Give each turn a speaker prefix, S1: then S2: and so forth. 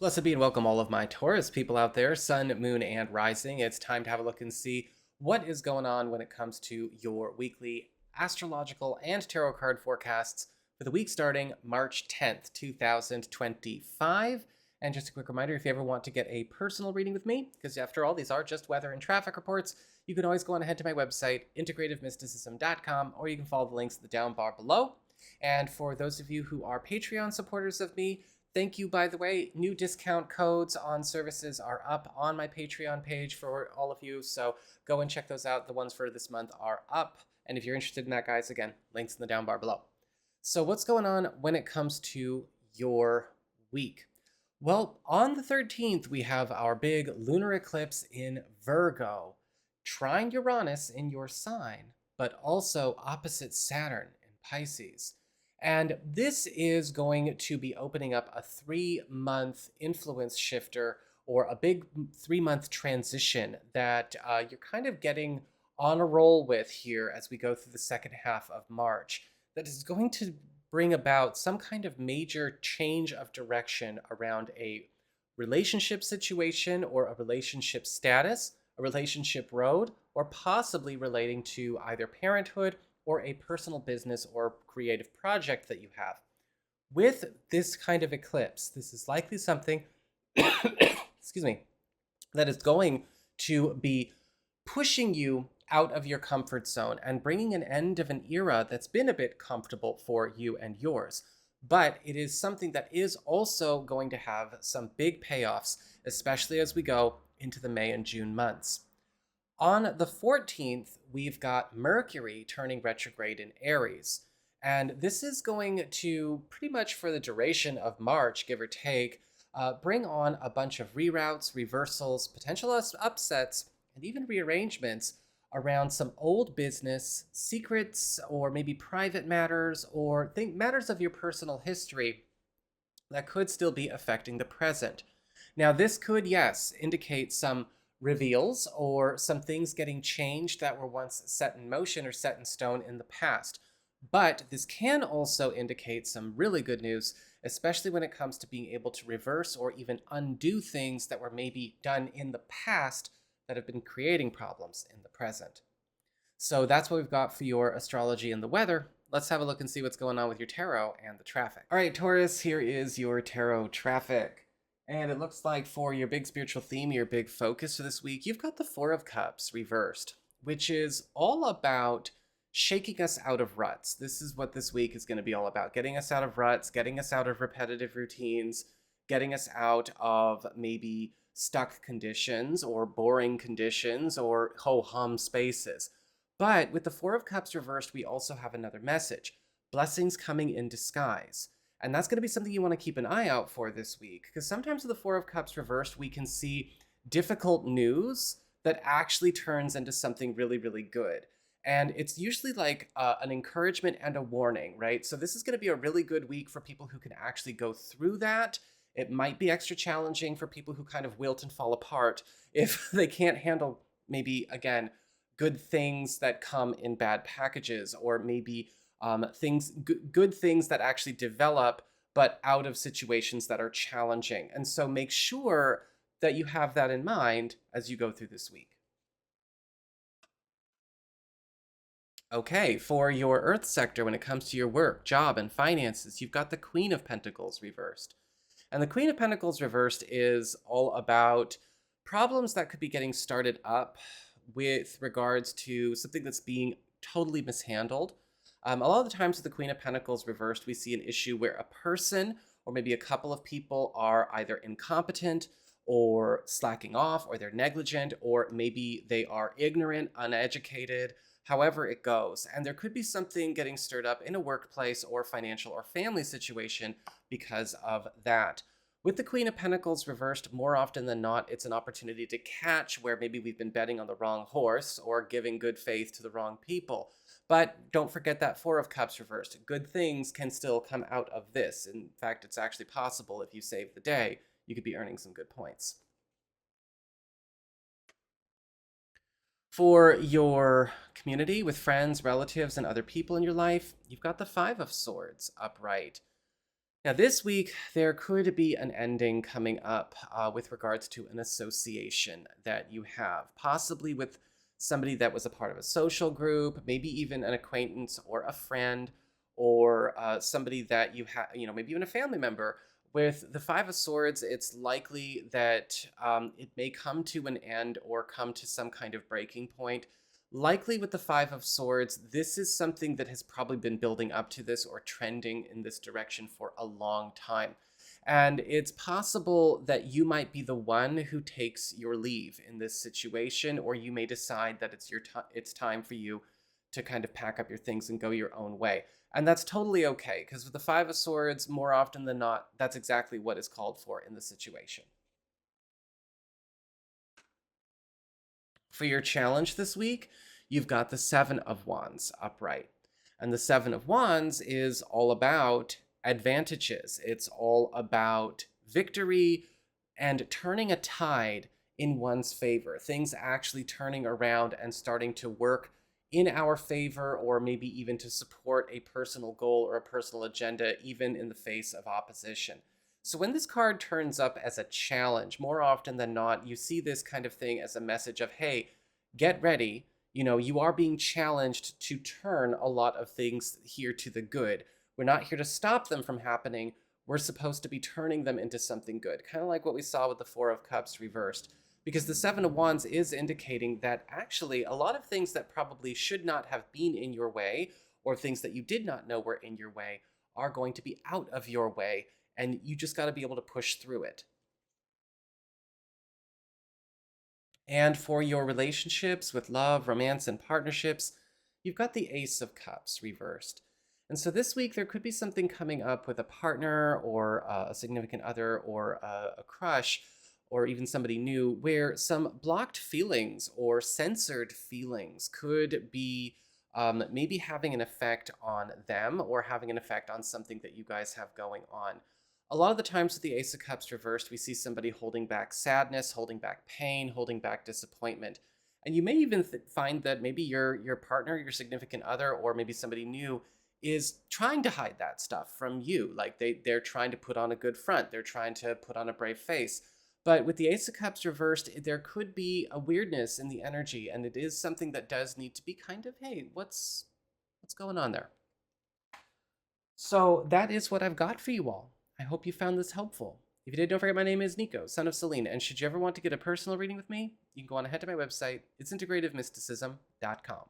S1: Blessed be and welcome all of my Taurus people out there, Sun, Moon, and Rising. It's time to have a look and see what is going on when it comes to your weekly astrological and tarot card forecasts for the week starting March 10th, 2025. And just a quick reminder, if you ever want to get a personal reading with me, because after all, these are just weather and traffic reports, you can always go on ahead to my website, integrativemysticism.com, or you can follow the links in the down bar below. And for those of you who are Patreon supporters of me, thank you, by the way. New discount codes on services are up on my Patreon page for all of you, so go and check those out. The ones for this month are up. And if you're interested in that, guys, again, links in the down bar below. So what's going on when it comes to your week? Well, on the 13th, we have our big lunar eclipse in Virgo, trine Uranus in your sign, but also opposite Saturn in Pisces. And this is going to be opening up a 3-month influence shifter, or a big 3-month transition that you're kind of getting on a roll with here as we go through the second half of March. That is going to bring about some kind of major change of direction around a relationship situation or a relationship status, a relationship road, or possibly relating to either parenthood or a personal business or creative project that you have. With this kind of eclipse, this is likely something, excuse me, that is going to be pushing you out of your comfort zone and bringing an end of an era that's been a bit comfortable for you and yours. But it is something that is also going to have some big payoffs, especially as we go into the May and June months. On the 14th, we've got Mercury turning retrograde in Aries. And this is going to, pretty much for the duration of March, give or take, bring on a bunch of reroutes, reversals, potential upsets, and even rearrangements around some old business, secrets, or maybe private matters, or matters of your personal history that could still be affecting the present. Now, this could, yes, indicate some reveals or some things getting changed that were once set in motion or set in stone in the past. But this can also indicate some really good news, especially when it comes to being able to reverse or even undo things that were maybe done in the past that have been creating problems in the present. So that's what we've got for your astrology and the weather. Let's have a look and see what's going on with your tarot and the traffic. All right, Taurus, here is your tarot traffic. And it looks like for your big spiritual theme, your big focus for this week, you've got the Four of Cups reversed, which is all about shaking us out of ruts. This is what this week is going to be all about, getting us out of ruts, getting us out of repetitive routines, getting us out of maybe stuck conditions or boring conditions or ho-hum spaces. But with the Four of Cups reversed, we also have another message: blessings coming in disguise. And that's going to be something you want to keep an eye out for this week, because sometimes with the Four of Cups reversed, we can see difficult news that actually turns into something really, really good. And it's usually like an encouragement and a warning, right? So this is going to be a really good week for people who can actually go through that. It might be extra challenging for people who kind of wilt and fall apart if they can't handle, maybe, again, good things that come in bad packages, or maybe good things that actually develop, but out of situations that are challenging. And so make sure that you have that in mind as you go through this week. Okay, for your Earth sector, when it comes to your work, job, and finances, you've got the Queen of Pentacles reversed. And the Queen of Pentacles reversed is all about problems that could be getting started up with regards to something that's being totally mishandled. A lot of the times with the Queen of Pentacles reversed, we see an issue where a person or maybe a couple of people are either incompetent or slacking off, or they're negligent, or maybe they are ignorant, uneducated, however it goes. And there could be something getting stirred up in a workplace or financial or family situation because of that. With the Queen of Pentacles reversed, more often than not, it's an opportunity to catch where maybe we've been betting on the wrong horse or giving good faith to the wrong people. But don't forget that Four of Cups reversed. Good things can still come out of this. In fact, it's actually possible if you save the day, you could be earning some good points. For your community with friends, relatives, and other people in your life, you've got the Five of Swords upright. Now, this week, there could be an ending coming up with regards to an association that you have, possibly with somebody that was a part of a social group, maybe even an acquaintance or a friend, or somebody that you have, maybe even a family member. With the Five of Swords, it's likely that it may come to an end or come to some kind of breaking point. Likely with the Five of Swords, this is something that has probably been building up to this or trending in this direction for a long time. And it's possible that you might be the one who takes your leave in this situation, or you may decide that it's time for you to kind of pack up your things and go your own way. And that's totally okay, because with the Five of Swords, more often than not, that's exactly what is called for in the situation. For your challenge this week, you've got the Seven of Wands upright. And the Seven of Wands is all about advantages. It's all about victory and turning a tide in one's favor. Things actually turning around and starting to work in our favor, or maybe even to support a personal goal or a personal agenda, even in the face of opposition. So when this card turns up as a challenge, more often than not, you see this kind of thing as a message of, hey, get ready. You are being challenged to turn a lot of things here to the good. We're not here to stop them from happening. We're supposed to be turning them into something good, kind of like what we saw with the Four of Cups reversed. Because the Seven of Wands is indicating that actually a lot of things that probably should not have been in your way, or things that you did not know were in your way, are going to be out of your way, and you just got to be able to push through it. And for your relationships with love, romance, and partnerships, you've got the Ace of Cups reversed. And so this week, there could be something coming up with a partner or a significant other or a crush or even somebody new where some blocked feelings or censored feelings could be maybe having an effect on them or having an effect on something that you guys have going on. A lot of the times with the Ace of Cups reversed, we see somebody holding back sadness, holding back pain, holding back disappointment. And you may even find that maybe your partner, your significant other, or maybe somebody new is trying to hide that stuff from you. Like they're trying to put on a good front. They're trying to put on a brave face. But with the Ace of Cups reversed, there could be a weirdness in the energy, and it is something that does need to be kind of, hey, what's going on there? So that is what I've got for you all. I hope you found this helpful. If you did, don't forget my name is Nico, Son of Selene, and should you ever want to get a personal reading with me, you can go on ahead to my website. It's integrativemysticism.com.